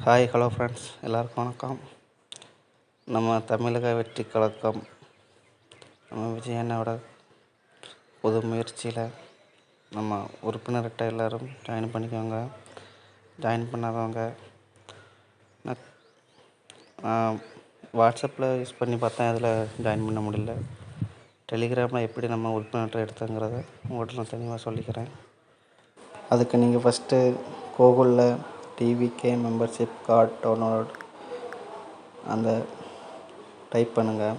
Hi hello friends, எல்லாருக்கும் வணக்கம். நம்ம தமிழக வெற்றி கழகம் நம்ம விஜய் அண்ணாவோட புது முயற்சியில் நம்ம உறுப்பினர்கிட்ட எல்லோரும் ஜாயின் பண்ணிக்கோங்க. ஜாயின் பண்ணாதவங்க வாட்ஸ்அப்பில் யூஸ் பண்ணி பார்த்தேன், அதில் ஜாயின் பண்ண முடியல. டெலிகிராமில் எப்படி நம்ம உறுப்பினர்கிட்ட எடுத்தங்கிறத உங்கள்கிட்ட நான் தெளிவாக சொல்லிக்கிறேன். அதுக்கு நீங்கள் ஃபஸ்ட்டு கூகுளில் டிவிகே மெம்பர்ஷிப் கார்டு டவுன்லோட் அந்த டைப் பண்ணுங்கள்.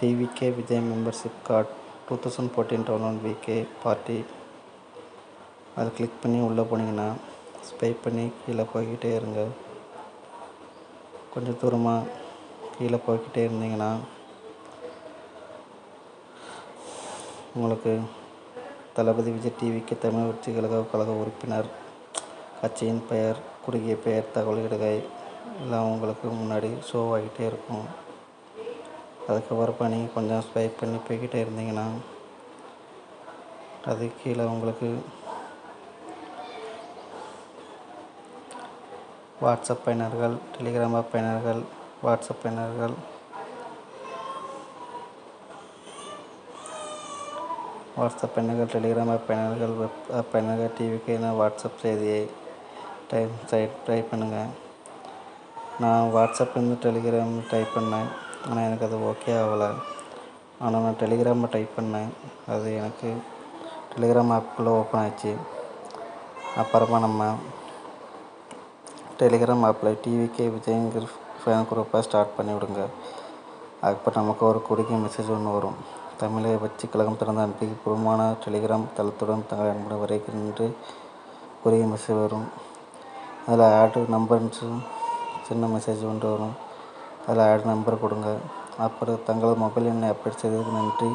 TVK Vijay membership card 2014 download விகே பார்ட்டி. அதை கிளிக் பண்ணி உள்ளே போனீங்கன்னா ஸ்வைப் பண்ணி கீழே போய்கிட்டே இருங்க. கொஞ்சம் தூரமாக கீழே போய்கிட்டே இருந்தீங்கன்னா உங்களுக்கு தளபதி விஜய் டிவிக்கு தமிழ் வெற்றி கழக உறுப்பினர், கட்சியின் பெயர், குறுகிய பெயர், தகவல்களை எல்லாம் உங்களுக்கு முன்னாடி ஷோ ஆகிட்டே இருக்கும். அதுக்கப்புறம் நீங்கள் கொஞ்சம் ஸ்வைப் பண்ணி போய்கிட்டே இருந்தீங்கன்னா அது கீழே உங்களுக்கு வாட்ஸ்அப் பயனர்கள், டெலிகிராம் ஆப் பயனர்கள், வாட்ஸ்அப் பயனர்கள், டெலிகிராம் ஆப் பயனர்கள், வெப் ஆப் பயனர்கள், டிவிக்கு வாட்ஸ்அப் செய்தியை டைப் பண்ணுங்கள். நான் வாட்ஸ்அப்லேருந்து டெலிகிராம் டைப் பண்ணேன், ஆனால் எனக்கு அது ஓகே ஆகலை. ஆனால் நான் டெலிகிராமில் டைப் பண்ணேன், அது எனக்கு டெலிகிராம் ஆப்புக்குள்ளே ஓப்பன் ஆச்சு. அப்புறமா நம்ம டெலிகிராம் ஆப்பில் டிவிகே விஜய்ங்கிற ஃபேன் குரூப்பை ஸ்டார்ட் பண்ணி விடுங்க. அதுக்கப்புறம் நமக்கு ஒரு குறுகிய மெசேஜ் ஒன்று வரும். தமிழக வெற்றி கழகம் திறந்த நம்பிக்கைபூர்வமான டெலிகிராம் தளத்துடன் தங்கள் அன்புடன் வரைக்கிறேன் என்று குறுகிய மெசேஜ் வரும். அதில் ஆட் நம்பர்னு சின்ன மெசேஜ் ஒன்று வரும். அதில் ஆட் நம்பர் கொடுங்க. அப்புறம் தங்களது மொபைல் எண்ணை அப்டேட் செய்ததற்கு நன்றி.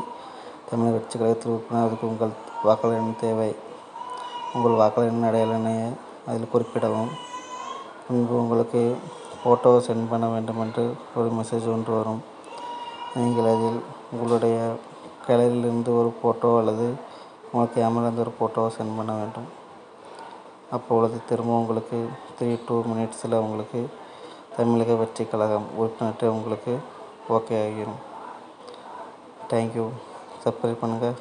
தமிழக வெற்றி கழகத்தில் உறுப்பினர், அதுக்கு உங்கள் வாக்காளர் எண் தேவை. உங்கள் வாக்காளர் எண் அடையாள எண்ணையை அதில் குறிப்பிடவும். முன்பு உங்களுக்கு ஃபோட்டோ சென்ட் பண்ண வேண்டும் என்று ஒரு மெசேஜ் ஒன்று வரும். நீங்கள் அதில் உங்களுடைய கேலரியிலிருந்து ஒரு ஃபோட்டோ அல்லது உங்கள் கேமராவிலிருந்து ஒரு ஃபோட்டோவை சென்ட் பண்ண வேண்டும். அப்பொழுது திரும்ப உங்களுக்கு 3-2 மினிட்ஸில் உங்களுக்கு தமிழக வெற்றி கழகம் உறுப்பினர்கிட்ட உங்களுக்கு ஓகே ஆகிடும். தேங்க்யூ. சப்ஸ்கிரைப் பண்ணுங்கள்.